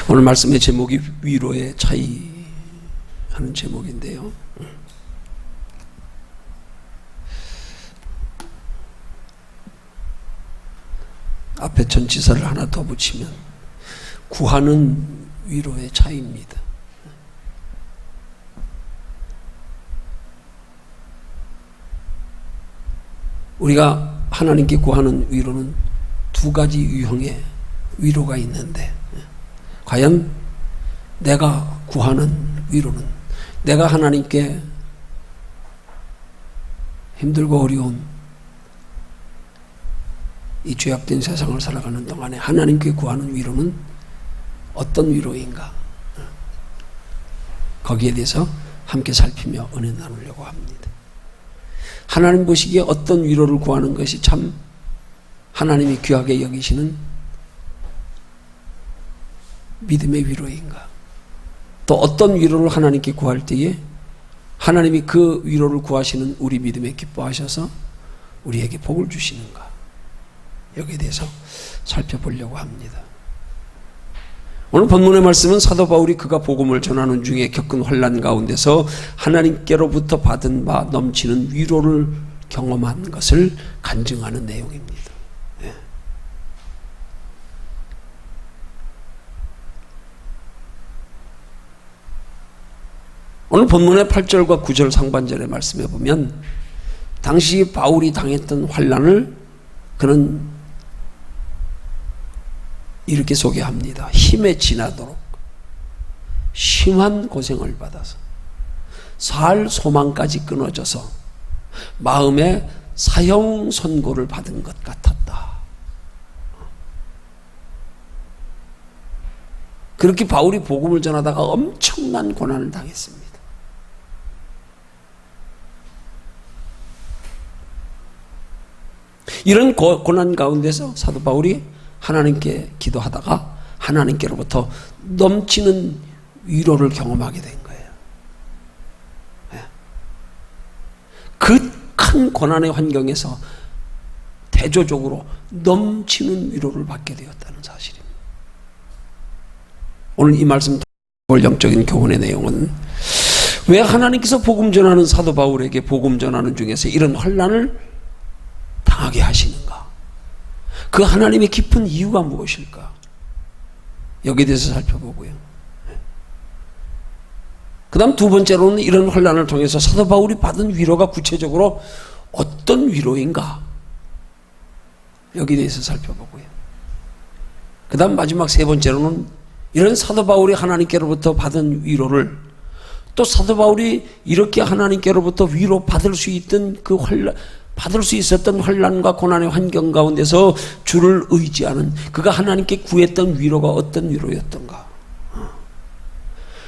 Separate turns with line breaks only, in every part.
오늘 말씀의 제목이 위로의 차이 하는 제목인데요. 앞에 전치사를 하나 더 붙이면 구하는 위로의 차이입니다. 우리가 하나님께 구하는 위로는 두 가지 유형의 위로가 있는데, 과연 내가 구하는 위로는 내가 하나님께 힘들고 어려운 이 죄악된 세상을 살아가는 동안에 하나님께 구하는 위로는 어떤 위로인가, 거기에 대해서 함께 살피며 은혜 나누려고 합니다. 하나님 보시기에 어떤 위로를 구하는 것이 참 하나님이 귀하게 여기시는 믿음의 위로인가, 또 어떤 위로를 하나님께 구할 때에 하나님이 그 위로를 구하시는 우리 믿음에 기뻐하셔서 우리에게 복을 주시는가, 여기에 대해서 살펴보려고 합니다. 오늘 본문의 말씀은 사도 바울이 그가 복음을 전하는 중에 겪은 환난 가운데서 하나님께로부터 받은 바 넘치는 위로를 경험한 것을 간증하는 내용입니다. 네. 오늘 본문의 8절과 9절 상반절의 말씀에 보면 당시 바울이 당했던 환난을 그는 이렇게 소개합니다. 힘에 지나도록 심한 고생을 받아서 살 소망까지 끊어져서 마음에 사형 선고를 받은 것 같았다. 그렇게 바울이 복음을 전하다가 엄청난 고난을 당했습니다. 이런 고난 가운데서 사도 바울이 하나님께 기도하다가 하나님께로부터 넘치는 위로를 경험하게 된 거예요. 그 큰 고난의 환경에서 대조적으로 넘치는 위로를 받게 되었다는 사실입니다. 오늘 이 말씀 영적인 교훈의 내용은 왜 하나님께서 복음 전하는 사도 바울에게 복음 전하는 중에서 이런 환난을 당하게 하시는가? 그 하나님의 깊은 이유가 무엇일까? 여기에 대해서 살펴보고요. 그 다음 두 번째로는 이런 환난을 통해서 사도 바울이 받은 위로가 구체적으로 어떤 위로인가? 여기에 대해서 살펴보고요. 그 다음 마지막 세 번째로는 이런 사도 바울이 하나님께로부터 받은 위로를, 또 사도 바울이 이렇게 하나님께로부터 위로 받을 수 있던 그 받을 수 있었던 환난과 고난의 환경 가운데서 주를 의지하는, 그가 하나님께 구했던 위로가 어떤 위로였던가.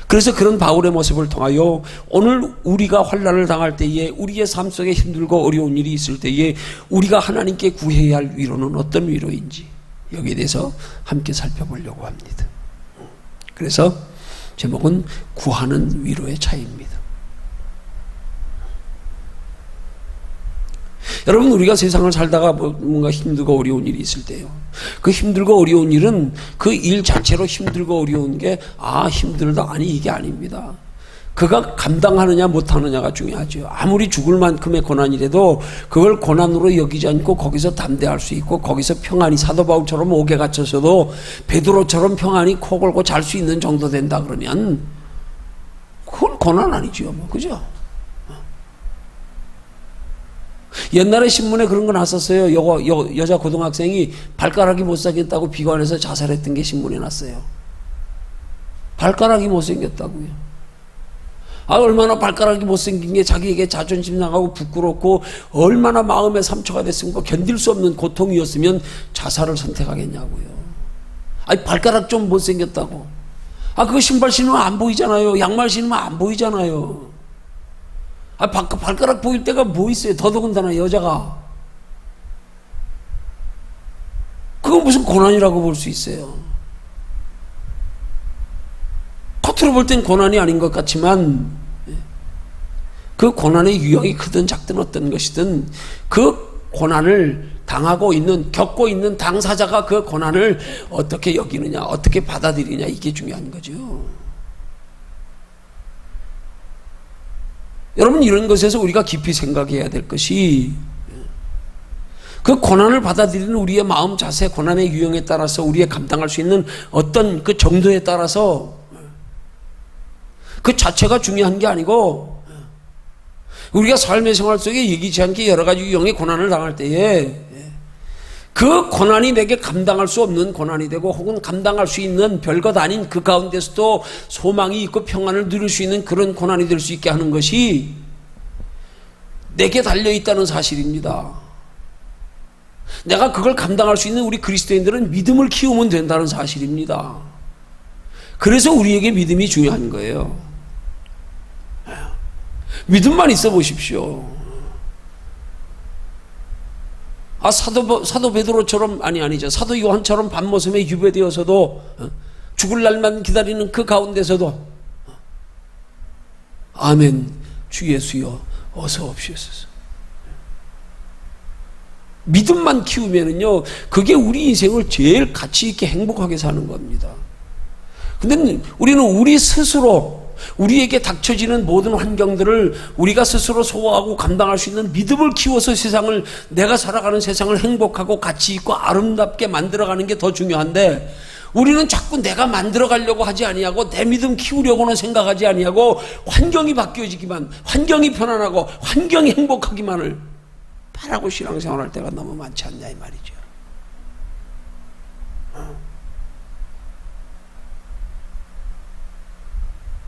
그래서 그런 바울의 모습을 통하여 오늘 우리가 환난을 당할 때에, 우리의 삶 속에 힘들고 어려운 일이 있을 때에 우리가 하나님께 구해야 할 위로는 어떤 위로인지, 여기에 대해서 함께 살펴보려고 합니다. 그래서 제목은 구하는 위로의 차이입니다. 여러분, 우리가 세상을 살다가 뭔가 힘들고 어려운 일이 있을 때요, 그 힘들고 어려운 일은 그 일 자체로 힘들고 어려운 게 힘들다, 아니, 이게 아닙니다. 그가 감당하느냐 못하느냐가 중요하죠. 아무리 죽을 만큼의 고난이라도 그걸 고난으로 여기지 않고 거기서 담대할 수 있고, 거기서 평안히 사도 바울처럼 옥에 갇혀서도 베드로처럼 평안히 코 골고 잘 수 있는 정도 된다 그러면 그건 고난 아니죠, 뭐, 그죠? 옛날에 신문에 그런 거 났었어요. 여자 고등학생이 발가락이 못생겼다고 비관해서 자살했던 게 신문에 났어요. 발가락이 못생겼다고요. 얼마나 발가락이 못생긴 게 자기에게 자존심 상하고 부끄럽고 얼마나 마음의 상처가 됐으면, 견딜 수 없는 고통이었으면 자살을 선택하겠냐고요. 발가락 좀 못생겼다고. 그거 신발 신으면 안 보이잖아요. 양말 신으면 안 보이잖아요. 발가락 보일 때가 뭐 있어요? 더더군다나 여자가. 그거 무슨 고난이라고 볼 수 있어요? 겉으로 볼 땐 고난이 아닌 것 같지만 그 고난의 유형이 크든 작든 어떤 것이든 그 고난을 당하고 있는, 겪고 있는 당사자가 그 고난을 어떻게 여기느냐, 어떻게 받아들이냐, 이게 중요한 거죠. 여러분, 이런 것에서 우리가 깊이 생각해야 될 것이, 그 고난을 받아들이는 우리의 마음 자세, 고난의 유형에 따라서 우리의 감당할 수 있는 어떤 그 정도에 따라서 그 자체가 중요한 게 아니고, 우리가 삶의 생활 속에 예기치 않게 여러 가지 유형의 고난을 당할 때에 그 고난이 내게 감당할 수 없는 고난이 되고, 혹은 감당할 수 있는 별것 아닌 그 가운데서도 소망이 있고 평안을 누릴 수 있는 그런 고난이 될 수 있게 하는 것이 내게 달려있다는 사실입니다. 내가 그걸 감당할 수 있는 우리 그리스도인들은 믿음을 키우면 된다는 사실입니다. 그래서 우리에게 믿음이 중요한 거예요. 믿음만 있어 보십시오. 사도 베드로처럼, 아니죠. 사도 요한처럼 밤모섬에 유배되어서도 죽을 날만 기다리는 그 가운데서도 아멘, 주 예수여 어서 옵시옵소서. 믿음만 키우면은요, 그게 우리 인생을 제일 가치 있게 행복하게 사는 겁니다. 근데 우리는 우리 스스로 우리에게 닥쳐지는 모든 환경들을 우리가 스스로 소화하고 감당할 수 있는 믿음을 키워서 세상을, 내가 살아가는 세상을 행복하고 가치 있고 아름답게 만들어가는 게 더 중요한데, 우리는 자꾸 내가 만들어가려고 하지 아니하고 내 믿음 키우려고는 생각하지 아니하고 환경이 바뀌어지기만, 환경이 편안하고 환경이 행복하기만을 바라고 신앙생활할 때가 너무 많지 않냐 이 말이죠.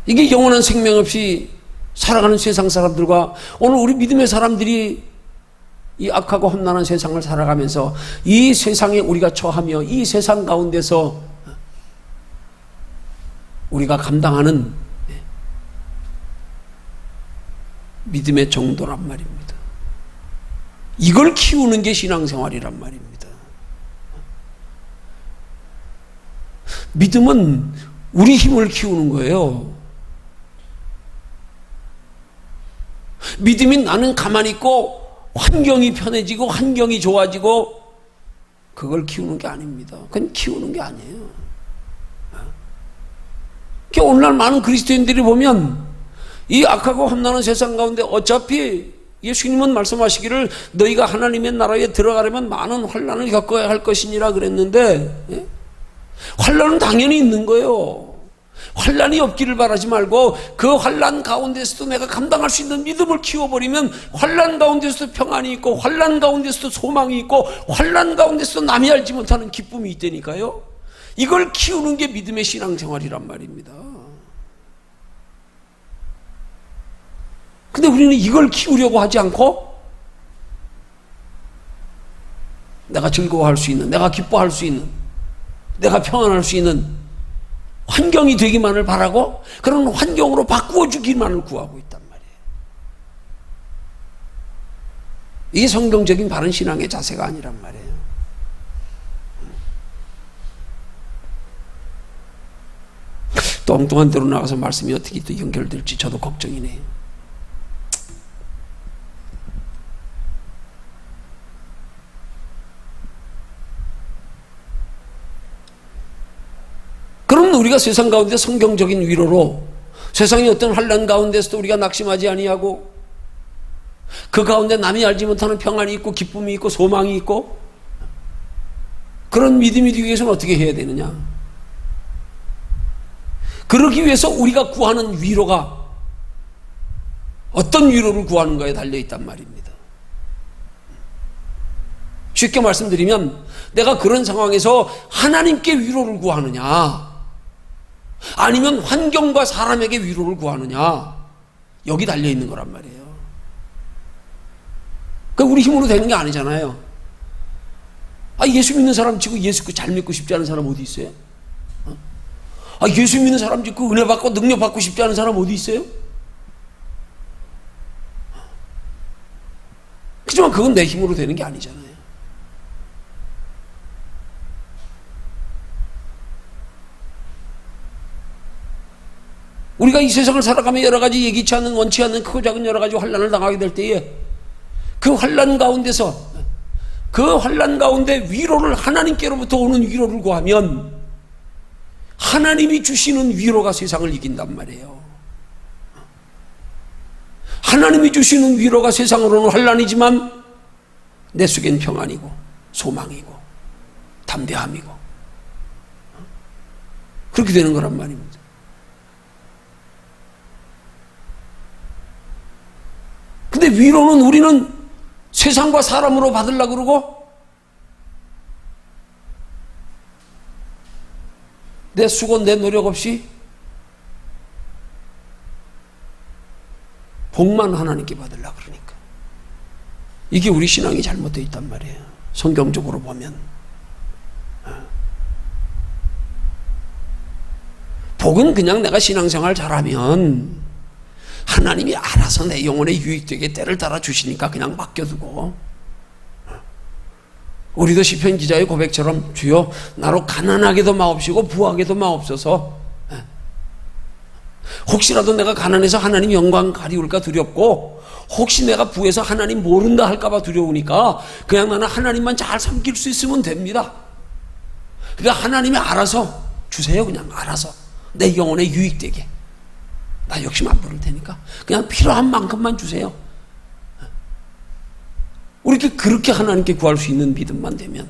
이게 영원한 생명 없이 살아가는 세상 사람들과 오늘 우리 믿음의 사람들이 이 악하고 험난한 세상을 살아가면서 이 세상에 우리가 처하며 이 세상 가운데서 우리가 감당하는 믿음의 정도란 말입니다. 이걸 키우는 게 신앙생활이란 말입니다. 믿음은 우리 힘을 키우는 거예요. 믿음이 나는 가만히 있고 환경이 편해지고 환경이 좋아지고 그걸 키우는 게 아닙니다. 그건 키우는 게 아니에요. 그러니까 오늘날 많은 그리스도인들이 보면 이 악하고 험난한 세상 가운데 어차피 예수님은 말씀하시기를 너희가 하나님의 나라에 들어가려면 많은 환난을 겪어야 할 것이니라 그랬는데, 환난은 당연히 있는 거예요. 환난이 없기를 바라지 말고 그 환난 가운데서도 내가 감당할 수 있는 믿음을 키워버리면 환난 가운데서도 평안이 있고 환난 가운데서도 소망이 있고 환난 가운데서도 남이 알지 못하는 기쁨이 있다니까요. 이걸 키우는 게 믿음의 신앙생활이란 말입니다. 근데 우리는 이걸 키우려고 하지 않고 내가 즐거워할 수 있는, 내가 기뻐할 수 있는, 내가 평안할 수 있는 환경이 되기만을 바라고 그런 환경으로 바꾸어 주기만을 구하고 있단 말이에요. 이게 성경적인 바른 신앙의 자세가 아니란 말이에요. 또 엉뚱한 데로 나가서 말씀이 어떻게 또 연결될지 저도 걱정이네요. 그럼 우리가 세상 가운데 성경적인 위로로 세상의 어떤 환난 가운데서도 우리가 낙심하지 아니하고 그 가운데 남이 알지 못하는 평안이 있고 기쁨이 있고 소망이 있고 그런 믿음이 되기 위해서는 어떻게 해야 되느냐? 그러기 위해서 우리가 구하는 위로가 어떤 위로를 구하는가에 달려있단 말입니다. 쉽게 말씀드리면 내가 그런 상황에서 하나님께 위로를 구하느냐 아니면 환경과 사람에게 위로를 구하느냐, 여기 달려있는 거란 말이에요. 그러니까 우리 힘으로 되는 게 아니잖아요. 예수 믿는 사람 치고 예수 잘 믿고 싶지 않은 사람 어디 있어요? 예수 믿는 사람 치고 은혜 받고 능력 받고 싶지 않은 사람 어디 있어요? 하지만 그건 내 힘으로 되는 게 아니잖아요. 우리가 이 세상을 살아가며 여러 가지 예기치 않는, 원치 않는 크고 작은 여러 가지 환난을 당하게 될 때에 그 환난 가운데서 그 환난 가운데 위로를, 하나님께로부터 오는 위로를 구하면 하나님이 주시는 위로가 세상을 이긴단 말이에요. 하나님이 주시는 위로가 세상으로는 환난이지만 내 속엔 평안이고 소망이고 담대함이고 그렇게 되는 거란 말입니다. 근데 위로는 우리는 세상과 사람으로 받으려고 그러고 내 수고 내 노력 없이 복만 하나님께 받으려고 그러니까 이게 우리 신앙이 잘못되어 있단 말이에요. 성경적으로 보면 복은 그냥 내가 신앙생활 잘하면 하나님이 알아서 내 영혼에 유익되게 때를 따라 주시니까 그냥 맡겨두고, 우리도 시편 기자의 고백처럼 주여 나로 가난하게도 마옵시고 부하게도 마옵소서. 혹시라도 내가 가난해서 하나님 영광 가리울까 두렵고 혹시 내가 부해서 하나님 모른다 할까봐 두려우니까 그냥 나는 하나님만 잘 섬길 수 있으면 됩니다. 그러니까 하나님이 알아서 주세요. 그냥 알아서 내 영혼에 유익되게. 나 욕심 안 부를 테니까 그냥 필요한 만큼만 주세요. 우리 그렇게 하나님께 구할 수 있는 믿음만 되면,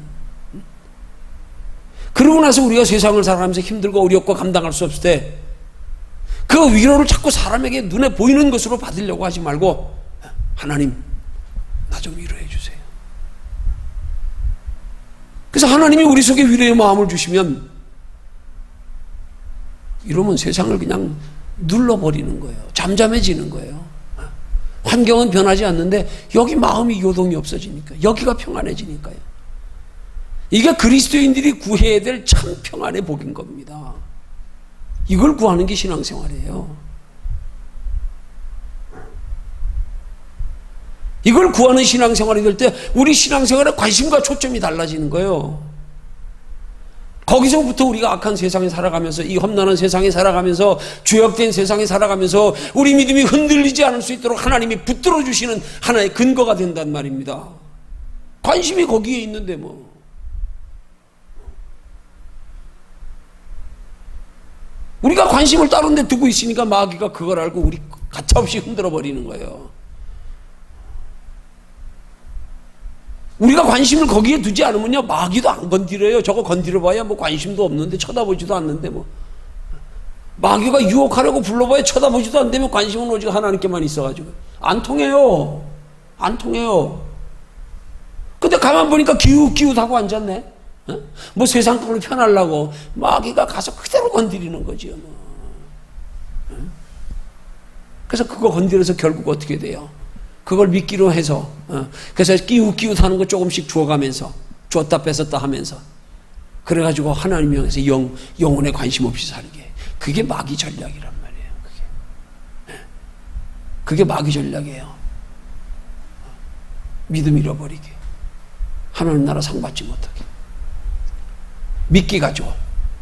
그러고 나서 우리가 세상을 살아가면서 힘들고 어렵고 감당할 수 없을 때 그 위로를 자꾸 사람에게 눈에 보이는 것으로 받으려고 하지 말고 하나님 나 좀 위로해 주세요. 그래서 하나님이 우리 속에 위로의 마음을 주시면 이러면 세상을 그냥 눌러버리는 거예요. 잠잠해지는 거예요. 환경은 변하지 않는데 여기 마음이 요동이 없어지니까, 여기가 평안해지니까요. 이게 그리스도인들이 구해야 될 참 평안의 복인 겁니다. 이걸 구하는 게 신앙생활이에요. 이걸 구하는 신앙생활이 될 때 우리 신앙생활의 관심과 초점이 달라지는 거예요. 거기서부터 우리가 악한 세상에 살아가면서, 이 험난한 세상에 살아가면서, 죄악된 세상에 살아가면서 우리 믿음이 흔들리지 않을 수 있도록 하나님이 붙들어 주시는 하나의 근거가 된단 말입니다. 관심이 거기에 있는데 뭐. 우리가 관심을 다른 데 두고 있으니까 마귀가 그걸 알고 우리 가차없이 흔들어 버리는 거예요. 우리가 관심을 거기에 두지 않으면요, 마귀도 안 건드려요. 저거 건드려봐야 뭐 관심도 없는데, 쳐다보지도 않는데 뭐. 마귀가 유혹하려고 불러봐야 쳐다보지도 않는데 관심은 오직 하나님께만 있어가지고 안 통해요. 안 통해요. 근데 가만 보니까 기웃기웃하고 앉았네. 뭐 세상 걸로 편하려고 마귀가 가서 그대로 건드리는 거지요. 뭐. 그래서 그거 건드려서 결국 어떻게 돼요? 그걸 믿기로 해서, 그래서 끼웃끼웃하는 거 조금씩 주어가면서, 주었다 뺏었다 하면서, 그래가지고 하나님 향해서 영혼에 관심 없이 살게. 그게 마귀 전략이란 말이에요. 그게 마귀 전략이에요. 믿음 잃어버리게, 하나님 나라 상 받지 못하게, 믿기 가지고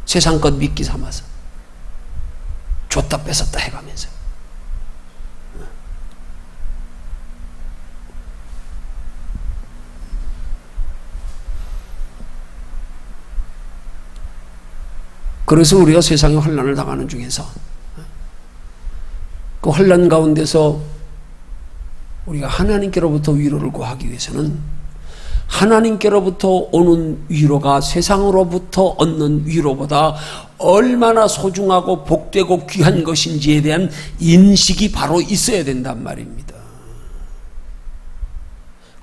세상 것 믿기 삼아서 줬다 뺏었다 해가면서. 그래서 우리가 세상의 환난을 당하는 중에서 그 환난 가운데서 우리가 하나님께로부터 위로를 구하기 위해서는 하나님께로부터 오는 위로가 세상으로부터 얻는 위로보다 얼마나 소중하고 복되고 귀한 것인지에 대한 인식이 바로 있어야 된단 말입니다.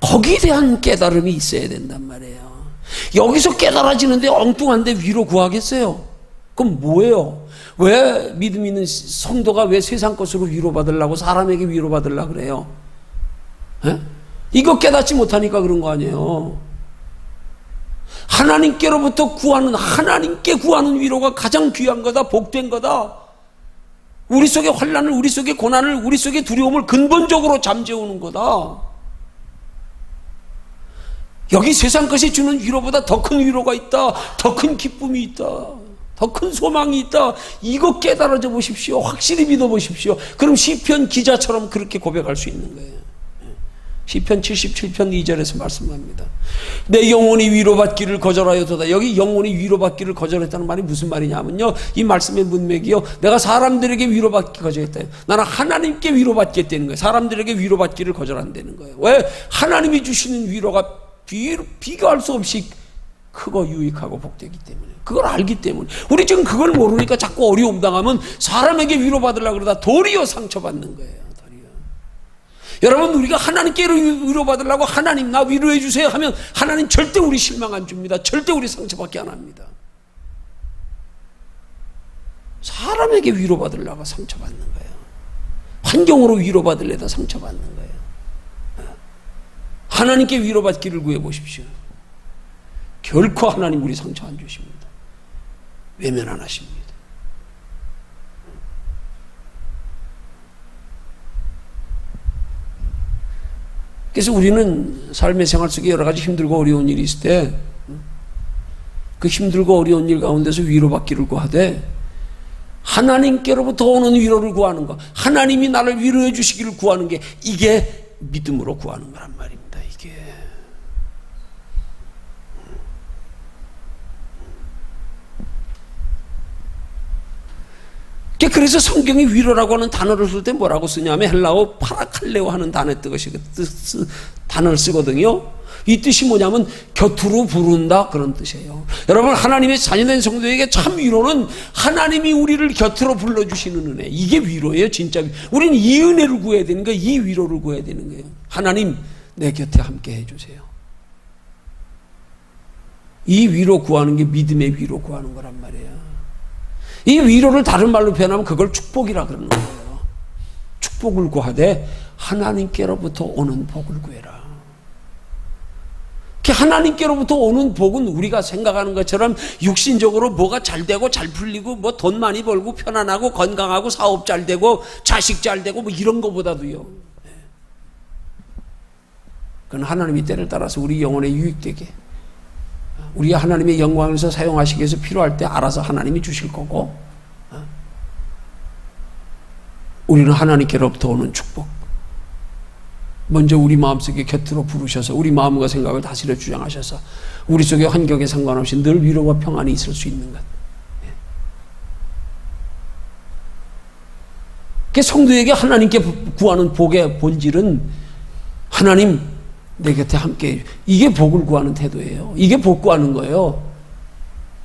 거기에 대한 깨달음이 있어야 된단 말이에요. 여기서 깨달아지는데 엉뚱한데 위로 구하겠어요? 그럼 뭐예요? 왜 믿음 있는 성도가 왜 세상 것으로 위로받으려고, 사람에게 위로받으려고 그래요? 에? 이거 깨닫지 못하니까 그런 거 아니에요. 하나님께로부터 구하는, 하나님께 구하는 위로가 가장 귀한 거다, 복된 거다. 우리 속의 환난을, 우리 속의 고난을, 우리 속의 두려움을 근본적으로 잠재우는 거다. 여기 세상 것이 주는 위로보다 더 큰 위로가 있다, 더 큰 기쁨이 있다, 더 큰 소망이 있다. 이거 깨달아져 보십시오. 확실히 믿어 보십시오. 그럼 시편 기자처럼 그렇게 고백할 수 있는 거예요. 시편 77편 2절에서 말씀합니다. 내 영혼이 위로받기를 거절하여도다. 여기 영혼이 위로받기를 거절했다는 말이 무슨 말이냐면요, 이 말씀의 문맥이요, 내가 사람들에게 위로받기 거절했다. 나는 하나님께 위로받겠다는 거예요. 사람들에게 위로받기를 거절한다는 거예요. 왜? 하나님이 주시는 위로가 비교할 수 없이 크고 유익하고 복되기 때문에, 그걸 알기 때문에. 우리 지금 그걸 모르니까 자꾸 어려움 당하면 사람에게 위로받으려고 그러다 도리어 상처받는 거예요. 여러분, 우리가 하나님께 위로받으려고 하나님 나 위로해 주세요 하면 하나님 절대 우리 실망 안 줍니다. 절대 우리 상처받게 안 합니다. 사람에게 위로받으려고 상처받는 거예요. 환경으로 위로받으려다 상처받는 거예요. 하나님께 위로받기를 구해보십시오. 결코 하나님 우리 상처 안 주십니다. 외면 안 하십니다. 그래서 우리는 삶의 생활 속에 여러 가지 힘들고 어려운 일이 있을 때 그 힘들고 어려운 일 가운데서 위로받기를 구하되 하나님께로부터 오는 위로를 구하는 것, 하나님이 나를 위로해 주시기를 구하는 게, 이게 믿음으로 구하는 거란 말입니다. 이게 그래서 성경이 위로라고 하는 단어를 쓸 때 뭐라고 쓰냐면 헬라어 파라칼레오 하는 단어의 단어를 쓰거든요. 이 뜻이 뭐냐면 곁으로 부른다, 그런 뜻이에요. 여러분, 하나님의 자녀된 성도에게 참 위로는 하나님이 우리를 곁으로 불러주시는 은혜, 이게 위로예요. 진짜 우리는 이 은혜를 구해야 되는 거예요. 이 위로를 구해야 되는 거예요. 하나님 내 곁에 함께 해주세요. 이 위로 구하는 게 믿음의 위로 구하는 거란 말이에요. 이 위로를 다른 말로 표현하면 그걸 축복이라 그러는 거예요. 축복을 구하되 하나님께로부터 오는 복을 구해라. 하나님께로부터 오는 복은 우리가 생각하는 것처럼 육신적으로 뭐가 잘 되고 잘 풀리고 뭐 돈 많이 벌고 편안하고 건강하고 사업 잘 되고 자식 잘 되고 뭐 이런 거보다도요, 그건 하나님이 때를 따라서 우리 영혼에 유익되게, 우리가 하나님의 영광에서 사용하시기 위해서 필요할 때 알아서 하나님이 주실 거고, 우리는 하나님께로부터 오는 축복, 먼저 우리 마음속에 곁으로 부르셔서 우리 마음과 생각을 다스려 주장하셔서 우리 속의 환경에 상관없이 늘 위로와 평안이 있을 수 있는 것. 성도에게 하나님께 구하는 복의 본질은 하나님 내 곁에 함께, 이게 복을 구하는 태도예요. 이게 복 구하는 거예요.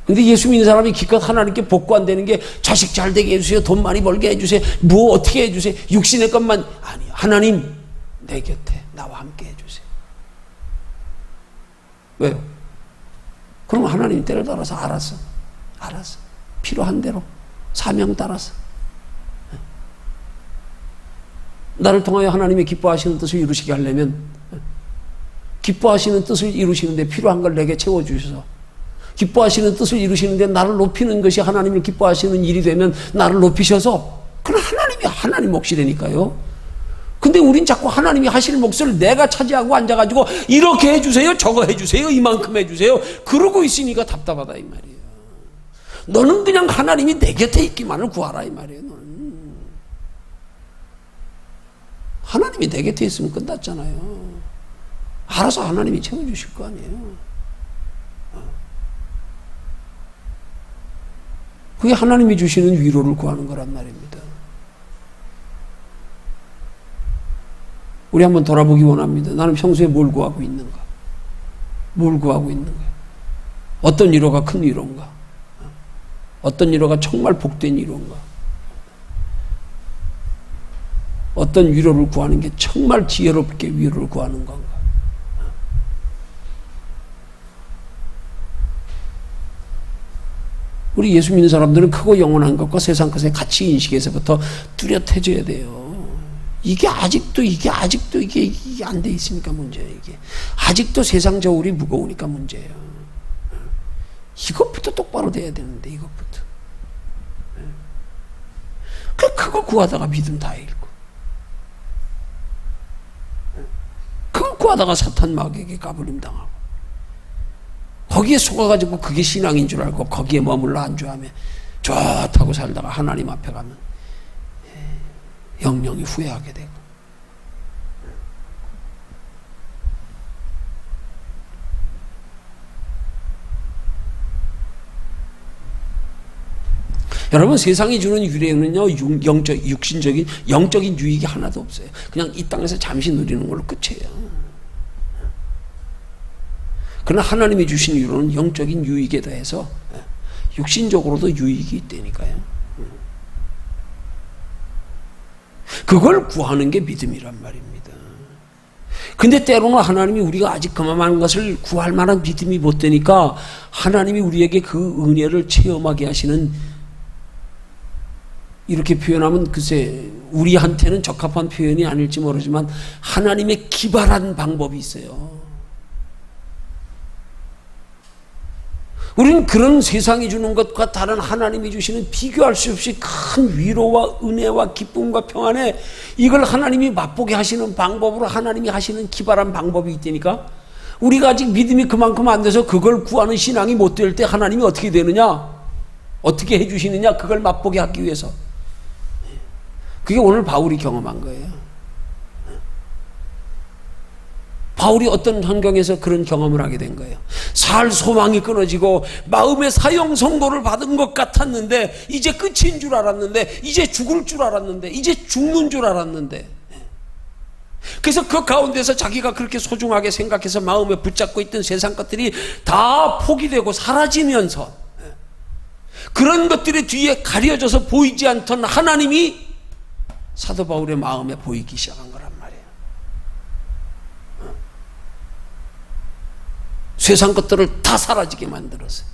근데 예수 믿는 사람이 기껏 하나님께 복 구한다는 게 자식 잘 되게 해주세요, 돈 많이 벌게 해주세요, 뭐 어떻게 해주세요, 육신의 것만, 아니, 하나님 내 곁에 나와 함께 해주세요. 왜요? 그럼 하나님 때를 따라서 알아서 필요한 대로 사명 따라서 나를 통하여 하나님의 기뻐하시는 뜻을 이루시게 하려면, 기뻐하시는 뜻을 이루시는데 필요한 걸 내게 채워주셔서, 기뻐하시는 뜻을 이루시는데 나를 높이는 것이 하나님을 기뻐하시는 일이 되면 나를 높이셔서, 그건 하나님이 하나님 몫이라니까요. 근데 우린 자꾸 하나님이 하실 몫을 내가 차지하고 앉아가지고 이렇게 해주세요, 저거 해주세요, 이만큼 해주세요, 그러고 있으니까 답답하다 이 말이에요. 너는 그냥 하나님이 내 곁에 있기만을 구하라 이 말이에요. 너는 하나님이 내 곁에 있으면 끝났잖아요. 알아서 하나님이 채워주실 거 아니에요. 그게 하나님이 주시는 위로를 구하는 거란 말입니다. 우리 한번 돌아보기 원합니다. 나는 평소에 뭘 구하고 있는가? 뭘 구하고 있는가? 어떤 위로가 큰 위로인가? 어떤 위로가 정말 복된 위로인가? 어떤 위로를 구하는 게 정말 지혜롭게 위로를 구하는 건가? 우리 예수 믿는 사람들은 크고 영원한 것과 세상 것의 가치 인식에서부터 뚜렷해져야 돼요. 이게 아직도 이게 안 돼 있으니까 문제예요. 이게 아직도 세상 저울이 무거우니까 문제예요. 이것부터 똑바로 돼야 되는데, 이것부터. 그거 구하다가 믿음 다 잃고, 그거 구하다가 사탄 마귀에게 까불림 당하고, 거기에 속아가지고 그게 신앙인 줄 알고 거기에 머물러 안주하며 좋다고 살다가 하나님 앞에 가면 영영이 후회하게 되고, 여러분, 세상이 주는 위로는요, 육신적인, 영적인 유익이 하나도 없어요. 그냥 이 땅에서 잠시 누리는 걸로 끝이에요. 그러나 하나님이 주신 위로는 영적인 유익에 대해서 육신적으로도 유익이 있다니까요. 그걸 구하는 게 믿음이란 말입니다. 근데 때로는 하나님이 우리가 아직 그만한 것을 구할 만한 믿음이 못 되니까 하나님이 우리에게 그 은혜를 체험하게 하시는, 이렇게 표현하면 글쎄 우리한테는 적합한 표현이 아닐지 모르지만 하나님의 기발한 방법이 있어요. 우리는 그런 세상이 주는 것과 다른 하나님이 주시는 비교할 수 없이 큰 위로와 은혜와 기쁨과 평안에 이걸 하나님이 맛보게 하시는 방법으로 하나님이 하시는 기발한 방법이 있다니까. 우리가 아직 믿음이 그만큼 안 돼서 그걸 구하는 신앙이 못 될 때 하나님이 어떻게 되느냐, 어떻게 해주시느냐, 그걸 맛보게 하기 위해서. 그게 오늘 바울이 경험한 거예요. 바울이 어떤 환경에서 그런 경험을 하게 된 거예요. 살 소망이 끊어지고 마음의 사형 선고를 받은 것 같았는데, 이제 끝인 줄 알았는데, 이제 죽을 줄 알았는데, 이제 죽는 줄 알았는데, 그래서 그 가운데서 자기가 그렇게 소중하게 생각해서 마음에 붙잡고 있던 세상 것들이 다 포기되고 사라지면서 그런 것들이 뒤에 가려져서 보이지 않던 하나님이 사도 바울의 마음에 보이기 시작한 거란 말이에요. 세상 것들을 다 사라지게 만들었어요.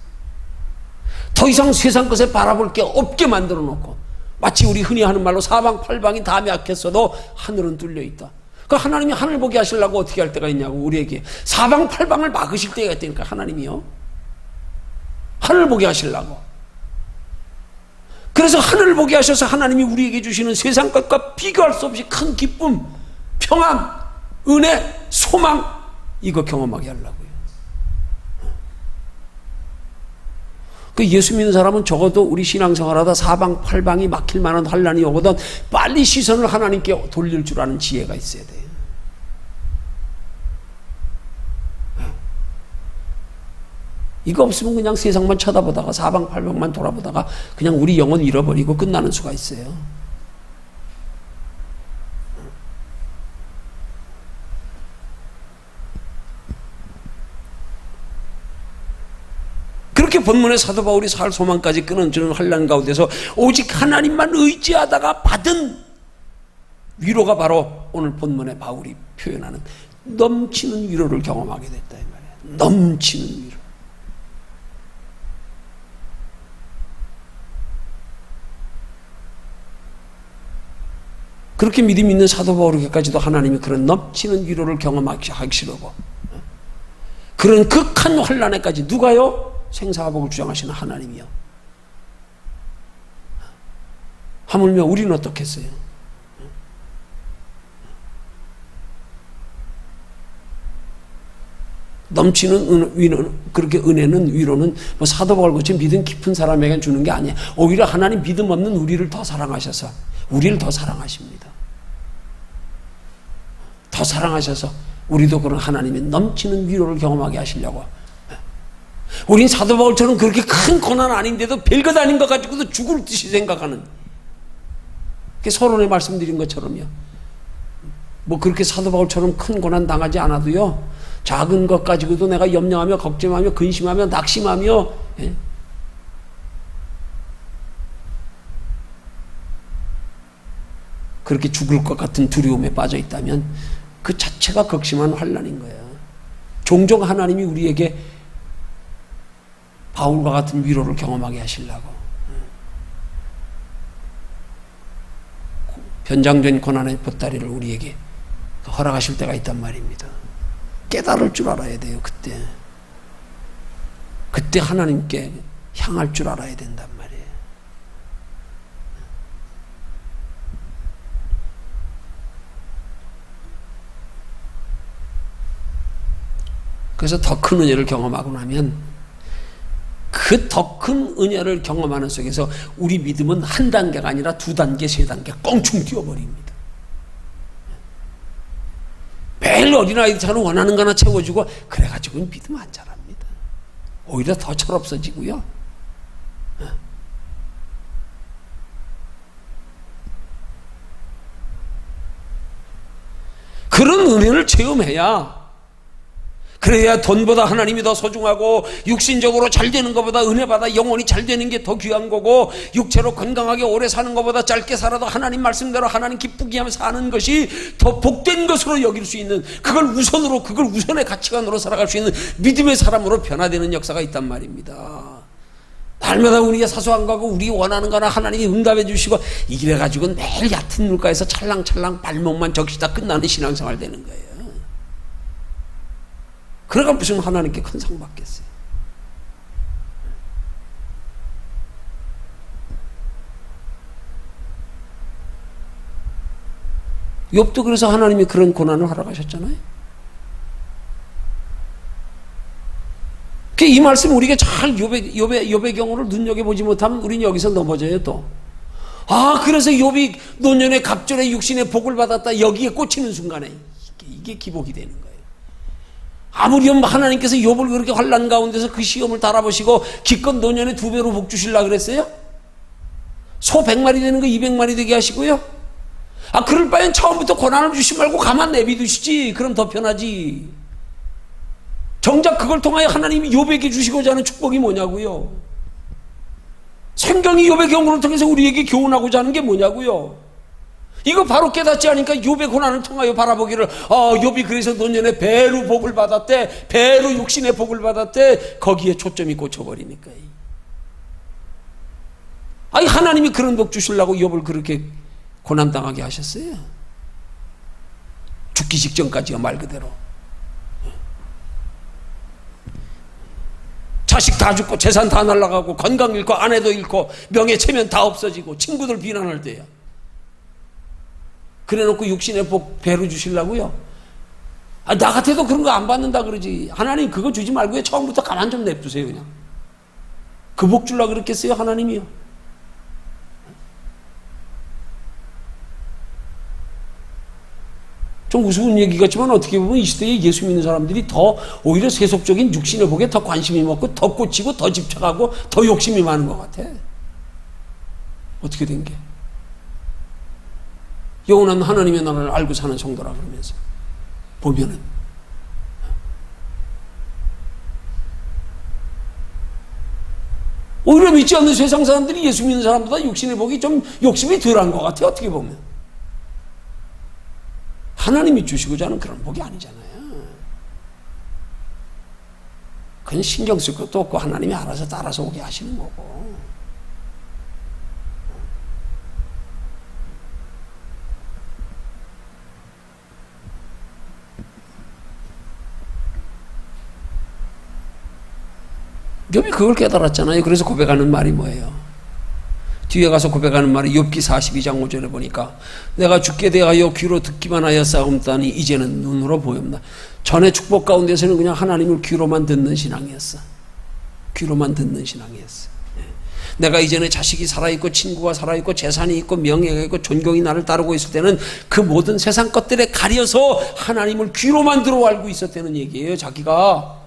더 이상 세상 것에 바라볼 게 없게 만들어 놓고, 마치 우리 흔히 하는 말로 사방팔방이 다 막혔어도 하늘은 뚫려 있다. 그 하나님이 하늘 보게 하시려고 어떻게 할 때가 있냐고, 우리에게 사방팔방을 막으실 때가 있다니까. 하나님이요, 하늘 보게 하시려고. 그래서 하늘을 보게 하셔서 하나님이 우리에게 주시는 세상 것과 비교할 수 없이 큰 기쁨, 평안, 은혜, 소망, 이거 경험하게 하려고요. 그 예수 믿는 사람은 적어도 우리 신앙생활하다 사방팔방이 막힐 만한 환난이 오거든 빨리 시선을 하나님께 돌릴 줄 아는 지혜가 있어야 돼요. 이거 없으면 그냥 세상만 쳐다보다가 사방팔방만 돌아보다가 그냥 우리 영혼 잃어버리고 끝나는 수가 있어요. 그렇게 본문의 사도 바울이 살 소망까지 끊어지는 환난 가운데서 오직 하나님만 의지하다가 받은 위로가 바로 오늘 본문의 바울이 표현하는 넘치는 위로를 경험하게 됐다 이 말이에요. 넘치는 위로. 그렇게 믿음 있는 사도 바울에게까지도 하나님이 그런 넘치는 위로를 경험하시려고, 그런 극한 환난에까지 누가요? 생사화복을 주장하시는 하나님이요. 하물며 우리는 어떻겠어요? 넘치는 위로는, 그렇게 은혜는, 위로는 뭐 사도 바울같이 믿음 깊은 사람에게 주는 게 아니에요. 오히려 하나님 믿음 없는 우리를 더 사랑하셔서 우리를 더 사랑하십니다. 더 사랑하셔서 우리도 그런 하나님의 넘치는 위로를 경험하게 하시려고. 우린 사도 바울처럼 그렇게 큰 고난 아닌데도 별것 아닌 것 가지고도 죽을 듯이 생각하는, 서론에 말씀드린 것처럼요, 뭐 그렇게 사도 바울처럼 큰 고난 당하지 않아도요, 작은 것 가지고도 내가 염려하며 걱정하며 근심하며 낙심하며, 그렇게 죽을 것 같은 두려움에 빠져 있다면 그 자체가 극심한 환난인 거예요. 종종 하나님이 우리에게 바울과 같은 위로를 경험하게 하시려고 변장된 고난의 보따리를 우리에게 허락하실 때가 있단 말입니다. 깨달을 줄 알아야 돼요. 그때 하나님께 향할 줄 알아야 된단 말이에요. 그래서 더 큰 은혜를 경험하고 나면 그 더 큰 은혜를 경험하는 속에서 우리 믿음은 한 단계가 아니라 두 단계, 세 단계 껑충 뛰어버립니다. 매일 어린아이들처럼 원하는 거 하나 채워주고 그래가지고는 믿음 안 자랍니다. 오히려 더 철없어지고요. 그런 은혜를 체험해야, 그래야 돈보다 하나님이 더 소중하고 육신적으로 잘 되는 것보다 은혜받아 영혼이 잘 되는 게 더 귀한 거고, 육체로 건강하게 오래 사는 것보다 짧게 살아도 하나님 말씀대로 하나님 기쁘게 하며 사는 것이 더 복된 것으로 여길 수 있는, 그걸 우선의 가치관으로 살아갈 수 있는 믿음의 사람으로 변화되는 역사가 있단 말입니다. 날마다 우리가 사소한 거하고 우리 원하는 거나 하나님이 응답해 주시고 이래가지고 매일 얕은 물가에서 찰랑찰랑 발목만 적시다 끝나는 신앙생활 되는 거예요. 그러니까 무슨 하나님께 큰 상 받겠어요. 욥도 그래서 하나님이 그런 고난을 하러 가셨잖아요. 이 말씀 우리가 잘 욥의 경우를 눈여겨보지 못하면 우리는 여기서 넘어져요 또. 그래서 욥이 노년의 갑절의 육신의 복을 받았다, 여기에 꽂히는 순간에 이게 기복이 되는 거예요. 아무리 하나님께서 욥을 그렇게 환난 가운데서 그 시험을 달아보시고 기껏 노년에 2배로 복 주시려고 그랬어요? 소 100마리 되는 거 200마리 되게 하시고요? 그럴 바엔 처음부터 고난을 주시 말고 가만 내비두시지. 그럼 더 편하지. 정작 그걸 통하여 하나님이 욥에게 주시고자 하는 축복이 뭐냐고요? 성경이 욥의 경우를 통해서 우리에게 교훈하고자 하는 게 뭐냐고요? 이거 바로 깨닫지 않으니까 욥의 고난을 통하여 바라보기를, 욥이 그래서 노년에 배로 복을 받았대, 배로 육신의 복을 받았대, 거기에 초점이 꽂혀버리니까. 하나님이 그런 복 주시려고 욥을 그렇게 고난당하게 하셨어요? 죽기 직전까지요, 말 그대로. 자식 다 죽고 재산 다 날아가고 건강 잃고 아내도 잃고 명예 체면 다 없어지고 친구들 비난할 때야. 그래놓고 육신의 복 배로 주시려고요? 나 같아도 그런 거 안 받는다 그러지. 하나님 그거 주지 말고요, 처음부터 가만 좀 냅두세요. 그냥 그 복 주려고 그랬겠어요 하나님이요? 좀 우스운 얘기 같지만 어떻게 보면 이 시대에 예수 믿는 사람들이 더 오히려 세속적인 육신의 복에 더 관심이 많고 더 꽂히고 더 집착하고 더 욕심이 많은 것 같아. 어떻게 된 게? 영원한 하나님의 나라를 알고 사는 성도라 그러면서 보면은 오히려 믿지 않는 세상 사람들이 예수 믿는 사람보다 육신의 복이 좀 욕심이 덜한 것 같아. 어떻게 보면 하나님이 주시고자 하는 그런 복이 아니잖아요. 그건 신경 쓸 것도 없고 하나님이 알아서 따라서 오게 하시는 거고. 욥이 그걸 깨달았잖아요. 그래서 고백하는 말이 뭐예요? 뒤에 가서 고백하는 말이 욥기 42장 5절에 보니까 내가 주께 대하여 귀로 듣기만 하였사옵다니 이제는 눈으로 보였나. 전에 축복 가운데서는 그냥 하나님을 귀로만 듣는 신앙이었어. 귀로만 듣는 신앙이었어. 내가 이전에 자식이 살아있고 친구가 살아있고 재산이 있고 명예가 있고 존경이 나를 따르고 있을 때는 그 모든 세상 것들에 가려서 하나님을 귀로만 들어 알고 있었다는 얘기예요. 자기가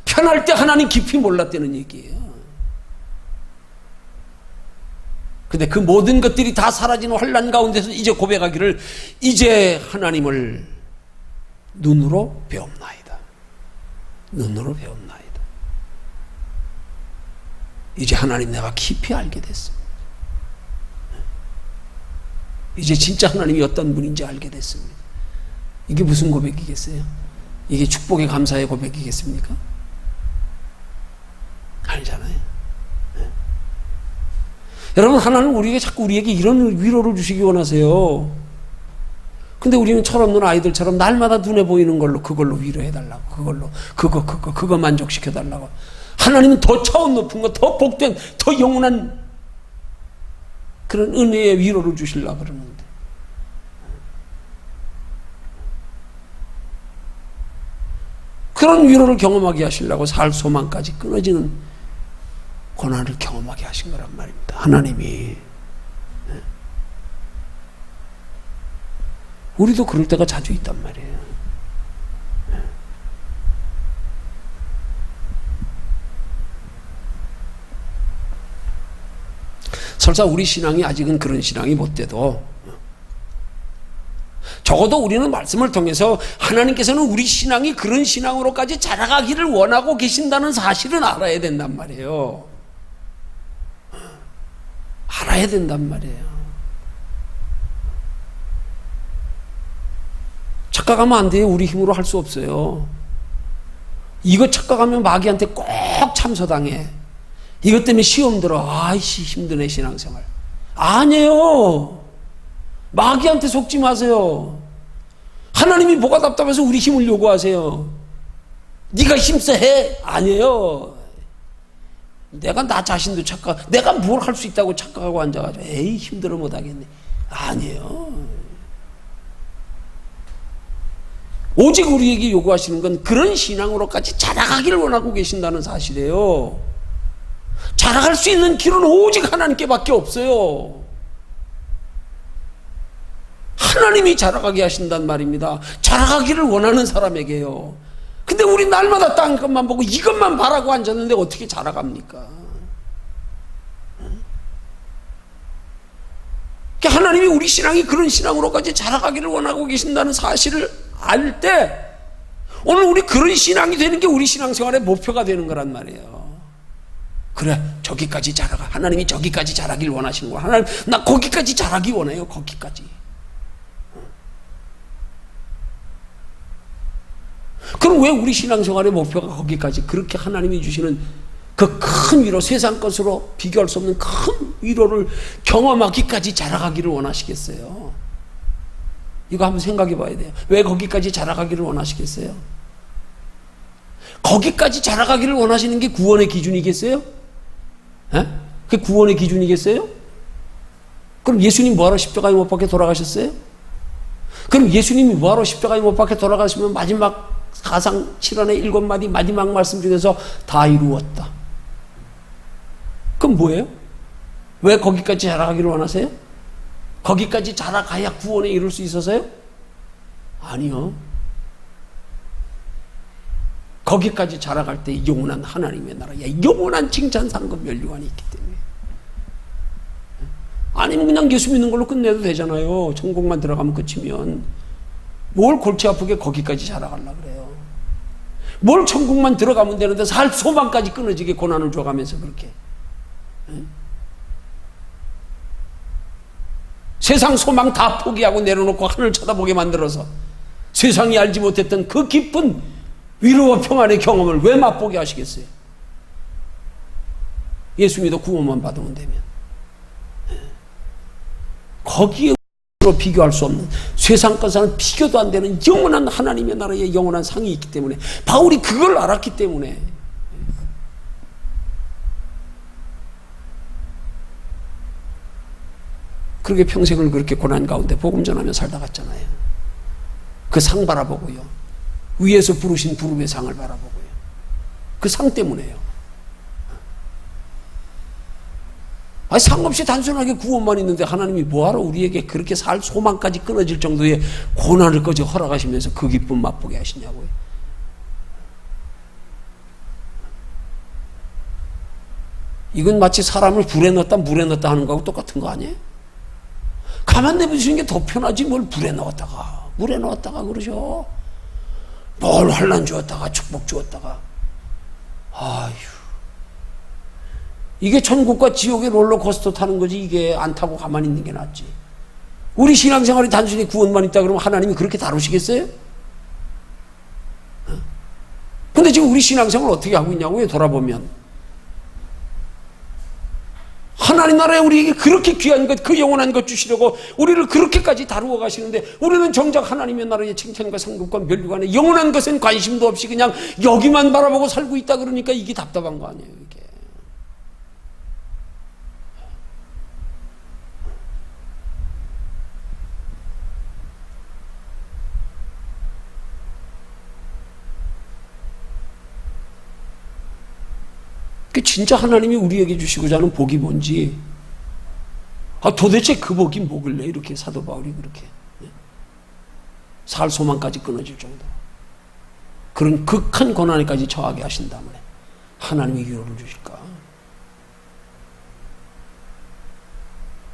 편할 때 하나님 깊이 몰랐다는 얘기예요. 근데 그 모든 것들이 다 사라지는 환난 가운데서 이제 고백하기를 이제 하나님을 눈으로 배움나이다. 눈으로 배움나이다. 이제 하나님 내가 깊이 알게 됐습니다. 이제 진짜 하나님이 어떤 분인지 알게 됐습니다. 이게 무슨 고백이겠어요? 이게 축복의 감사의 고백이겠습니까? 아니잖아요. 여러분, 하나님 우리에게 자꾸 우리에게 이런 위로를 주시기 원하세요. 근데 우리는 철없는 아이들처럼 날마다 눈에 보이는 걸로 그걸로 위로해달라고, 그거 만족시켜달라고. 하나님은 더 차원 높은 거, 더 복된, 더 영원한 그런 은혜의 위로를 주시려고 그러는데. 그런 위로를 경험하게 하시려고 살 소망까지 끊어지는 고난을 경험하게 하신 거란 말입니다. 하나님이. 우리도 그럴 때가 자주 있단 말이에요. 설사 우리 신앙이 아직은 그런 신앙이 못 돼도 적어도 우리는 말씀을 통해서 하나님께서는 우리 신앙이 그런 신앙으로까지 자라가기를 원하고 계신다는 사실은 알아야 된단 말이에요. 알아야 된단 말이에요. 착각하면 안 돼요. 우리 힘으로 할 수 없어요. 이거 착각하면 마귀한테 꼭 참서당해. 이것 때문에 시험 들어. 아이씨 힘드네 신앙생활. 아니에요. 마귀한테 속지 마세요. 하나님이 뭐가 답답해서 우리 힘을 요구하세요. 네가 힘써 해. 아니에요. 내가 나 자신도 착각, 내가 뭘 할 수 있다고 착각하고 앉아가지고 에이 힘들어 못하겠네. 아니에요. 오직 우리에게 요구하시는 건 그런 신앙으로까지 자라가기를 원하고 계신다는 사실이에요. 자라갈 수 있는 길은 오직 하나님께밖에 없어요. 하나님이 자라가게 하신단 말입니다. 자라가기를 원하는 사람에게요. 근데 우리 날마다 딴 것만 보고 이것만 바라고 앉았는데 어떻게 자라갑니까? 하나님이 우리 신앙이 그런 신앙으로까지 자라가기를 원하고 계신다는 사실을 알 때 오늘 우리 그런 신앙이 되는 게 우리 신앙생활의 목표가 되는 거란 말이에요. 그래 저기까지 자라가. 하나님이 저기까지 자라길 원하시는 거야. 하나님 나 거기까지 자라기 원해요. 거기까지. 그럼 왜 우리 신앙생활의 목표가 거기까지 그렇게 하나님이 주시는 그 큰 위로, 세상 것으로 비교할 수 없는 큰 위로를 경험하기까지 자라가기를 원하시겠어요? 이거 한번 생각해 봐야 돼요. 왜 거기까지 자라가기를 원하시겠어요? 거기까지 자라가기를 원하시는 게 구원의 기준이겠어요? 에? 그게 구원의 기준이겠어요? 그럼 예수님 뭐하러 십자가에 못 박혀 돌아가셨어요? 그럼 예수님이 뭐하러 십자가에 못 박혀 돌아가시면 마지막 가상 7원의 7마디 마지막 말씀 중에서 다 이루었다. 그럼 뭐예요? 왜 거기까지 자라가기를 원하세요? 거기까지 자라가야 구원에 이룰 수 있어서요? 아니요. 거기까지 자라갈 때 영원한 하나님의 나라에 영원한 칭찬 상급 면류관이 있기 때문에. 아니면 그냥 예수 믿는 걸로 끝내도 되잖아요. 천국만 들어가면 끝이면. 뭘 골치 아프게 거기까지 자라가려고 그래요. 뭘 천국만 들어가면 되는데 살 소망까지 끊어지게 고난을 줘가면서 그렇게. 세상 소망 다 포기하고 내려놓고 하늘을 쳐다보게 만들어서 세상이 알지 못했던 그 깊은 위로와 평안의 경험을 왜 맛보게 하시겠어요? 예수 믿어 구원만 받으면 되면. 거기에 비교할 수 없는 세상 것과는 비교도 안 되는 영원한 하나님의 나라의 영원한 상이 있기 때문에 바울이 그걸 알았기 때문에 그렇게 평생을 그렇게 고난 가운데 복음 전하며 살다 갔잖아요. 그 상 바라보고요. 위에서 부르신 부름의 상을 바라보고요. 그 상 때문에요. 아니, 상 없이 단순하게 구원만 있는데 하나님이 뭐하러 우리에게 그렇게 살 소망까지 끊어질 정도의 고난을 거저 허락하시면서 그 기쁨 맛보게 하시냐고요. 이건 마치 사람을 불에 넣었다 물에 넣었다 하는 거하고 똑같은 거 아니에요? 가만 내버리시는 게 더 편하지 뭘 불에 넣었다가 물에 넣었다가 그러죠. 뭘 환난 주었다가 축복 주었다가. 아휴, 이게 천국과 지옥의 롤러코스터 타는 거지. 이게 안 타고 가만히 있는 게 낫지. 우리 신앙생활이 단순히 구원만 있다 그러면 하나님이 그렇게 다루시겠어요? 근데 지금 우리 신앙생활 어떻게 하고 있냐고요. 돌아보면 하나님 나라에 우리에게 그렇게 귀한 것, 그 영원한 것 주시려고 우리를 그렇게까지 다루어 가시는데 우리는 정작 하나님의 나라의 칭찬과 상급과 면류관에 영원한 것엔 관심도 없이 그냥 여기만 바라보고 살고 있다 그러니까 이게 답답한 거 아니에요. 이게. 진짜 하나님이 우리에게 주시고자 하는 복이 뭔지, 도대체 그 복이 뭐길래 이렇게 사도 바울이 그렇게 살 소망까지 끊어질 정도 그런 극한 고난에까지 처하게 하신다면 하나님이 위로를 주실까?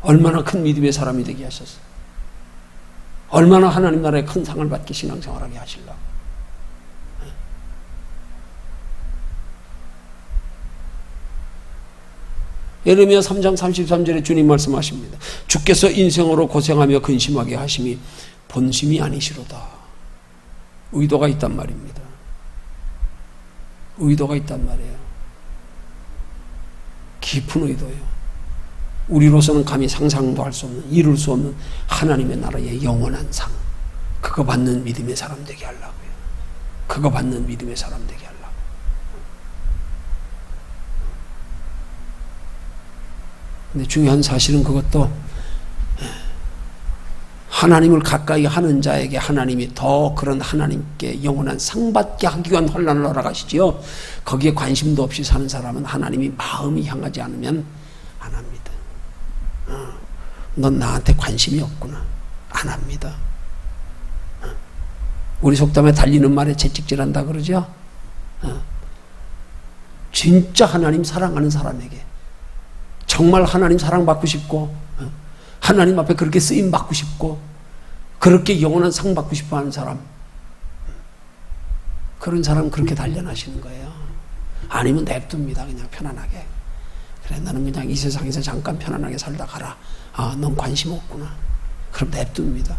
얼마나 큰 믿음의 사람이 되게 하셨어. 얼마나 하나님 나라의 큰 상을 받게 신앙생활하게 하시려고. 예레미야 3장 33절에 주님 말씀하십니다. 주께서 인생으로 고생하며 근심하게 하심이 본심이 아니시로다. 의도가 있단 말입니다. 의도가 있단 말이에요. 깊은 의도예요. 우리로서는 감히 상상도 할 수 없는, 이룰 수 없는 하나님의 나라의 영원한 상. 그거 받는 믿음의 사람 되게 하려고요. 그거 받는 믿음의 사람 되게 하려고. 근데 중요한 사실은 그것도 하나님을 가까이 하는 자에게 하나님이 더 그런 하나님께 영원한 상받게 하기 위한 혼란을 허락하시지요. 거기에 관심도 없이 사는 사람은 하나님이 마음이 향하지 않으면 안 합니다. 넌 나한테 관심이 없구나. 안 합니다. 우리 속담에 달리는 말에 채찍질한다 그러죠. 진짜 하나님 사랑하는 사람에게 정말 하나님 사랑받고 싶고 하나님 앞에 그렇게 쓰임 받고 싶고 그렇게 영원한 상 받고 싶어 하는 사람, 그런 사람 그렇게 단련하시는 거예요. 아니면 냅둡니다. 그냥 편안하게. 그래, 너는 그냥 이 세상에서 잠깐 편안하게 살다 가라. 아, 넌 관심 없구나. 그럼 냅둡니다.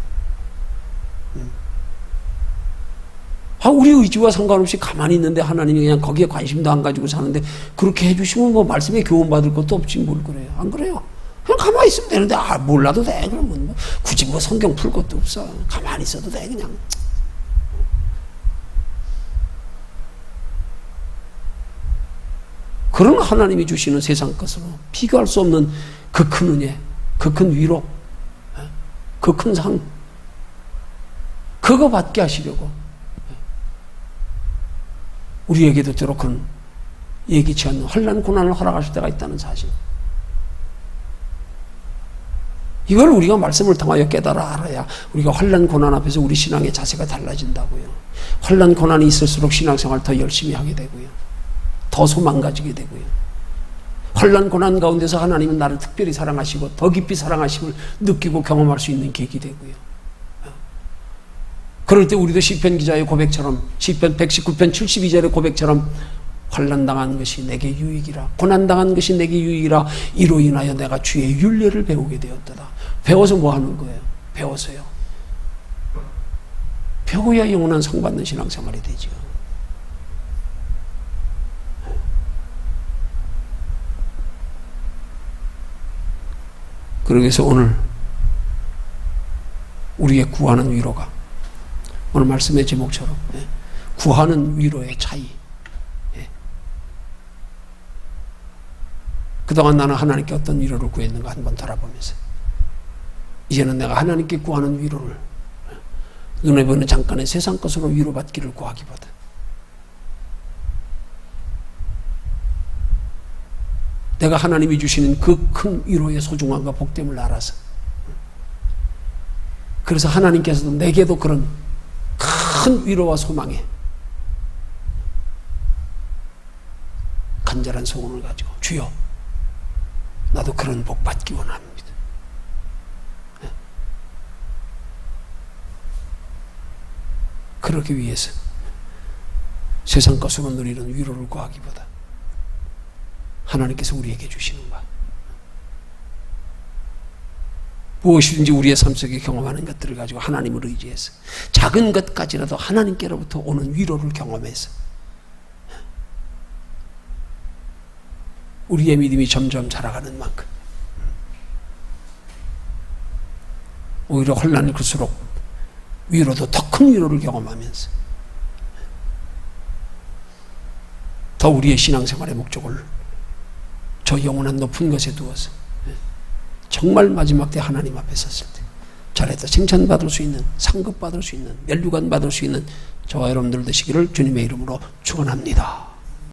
우리 의지와 상관없이 가만히 있는데 하나님이 그냥 거기에 관심도 안 가지고 사는데 그렇게 해주시면 뭐 말씀에 교훈받을 것도 없지 뭘 그래요. 안 그래요? 그냥 가만히 있으면 되는데 몰라도 돼. 그러면 뭐 굳이 뭐 성경 풀 것도 없어. 가만히 있어도 돼 그냥. 그런 하나님이 주시는 세상 것으로 비교할 수 없는 그 큰 은혜, 그 큰 위로, 그 큰 상, 그거 받게 하시려고 우리에게도 때로 예기치 않는 혼란 고난을 허락하실 때가 있다는 사실. 이걸 우리가 말씀을 통하여 깨달아 알아야 우리가 혼란 고난 앞에서 우리 신앙의 자세가 달라진다고요. 혼란 고난이 있을수록 신앙생활 더 열심히 하게 되고요. 더 소망 가지게 되고요. 혼란 고난 가운데서 하나님은 나를 특별히 사랑하시고 더 깊이 사랑하심을 느끼고 경험할 수 있는 계기 되고요. 그럴 때 우리도 시편 기자의 고백처럼 시편 119편 72절의 고백처럼 환난당한 것이 내게 유익이라 고난당한 것이 내게 유익이라 이로 인하여 내가 주의 율례를 배우게 되었다. 배워서 뭐 하는 거예요? 배워서요. 배워야 영원한 상 받는 신앙생활이 되죠. 그러기서 오늘 우리의 구하는 위로가 오늘 말씀의 제목처럼 구하는 위로의 차이. 그동안 나는 하나님께 어떤 위로를 구했는가 한번 돌아보면서 이제는 내가 하나님께 구하는 위로를 눈에 보이는 잠깐의 세상 것으로 위로받기를 구하기보다 내가 하나님이 주시는 그 큰 위로의 소중함과 복됨을 알아서 그래서 하나님께서도 내게도 그런 큰 위로와 소망에 간절한 소원을 가지고 주여 나도 그런 복 받기 원합니다. 그러기 위해서 세상 것으로 누리는 위로를 구하기보다 하나님께서 우리에게 주시는 바 무엇이든지 우리의 삶 속에 경험하는 것들을 가지고 하나님을 의지해서 작은 것까지라도 하나님께로부터 오는 위로를 경험해서 우리의 믿음이 점점 자라가는 만큼 오히려 혼란이 클수록 위로도 더 큰 위로를 경험하면서 더 우리의 신앙생활의 목적을 저 영원한 높은 것에 두어서 정말 마지막 때 하나님 앞에 섰을 때 잘했다 칭찬받을 수 있는 상급 받을 수 있는 면류관 받을 수 있는 저와 여러분들 되시기를 주님의 이름으로 축원합니다.